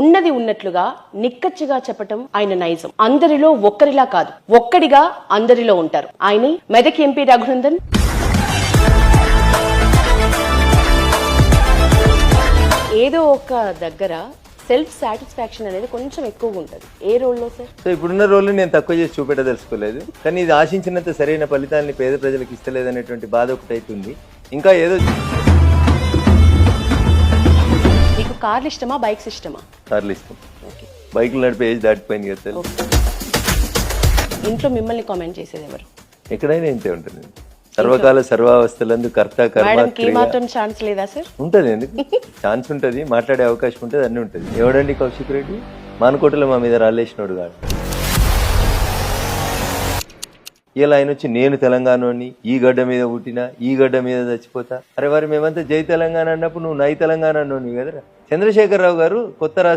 ఉన్నది ఉన్నట్లుగా నిక్కచ్చిగా చెప్పటం ఆయన నైజం. అందరిలో ఒక్కరిలా కాదు, ఒక్కడిగా అందరిలో ఉంటారు. ఆయన మెదక్ ఎంపీ రఘునందన్. ఏదో ఒక దగ్గర సెల్ఫ్ సాటిస్ఫాక్షన్ అనేది కొంచెం ఎక్కువగా ఉంటుంది. ఏ రోల్లో సార్? సో ఇప్పుడున్న రోల్ నేను తక్కువ చేసి చూపెట్టదలుచుకోలేదు, కానీ ఇది ఆశించినంత సరైన ఫలితాన్ని పేద ప్రజలకు ఇస్తలేదు అనేటువంటి బాధ ఒకటి అవుతుంది. ఇంకా ఏదో మీకు కార్లు ఇష్టమా, బైక్స్ ఇష్టమా? కార్లు ఇష్టం. బైక్లు నడిపే ఏజ్ దాటిపోయింది కదా సార్. ఇంట్లో మిమ్మల్ని కామెంట్ చేసేది ఎవరు? ఎక్కడైనా ఇంతే ఉంటుంది. సర్వకాల సర్వావస్థలందు కర్త కర్మ మాత్రం ఛాన్స్ లేదా సార్? ఉంటుంది, ఎందుకు ఛాన్స్ ఉంటుంది, మాట్లాడే అవకాశం ఉంటుంది, అన్నీ ఉంటుంది. ఎవడండి కౌశిక్ రెడ్డి? మానుకోటలో మా మీద రాలేసినోడు కాదు. ఇలా ఆయన వచ్చి నేను తెలంగాణని, ఈ గడ్డ మీద పుట్టినా, ఈ గడ్డ మీద చచ్చిపోతా. అరే వారు మేమంతా జై తెలంగాణ అన్నప్పుడు నువ్వు నై తెలంగాణ అన్నావు కదరా. చంద్రశేఖరరావు గారు కొత్త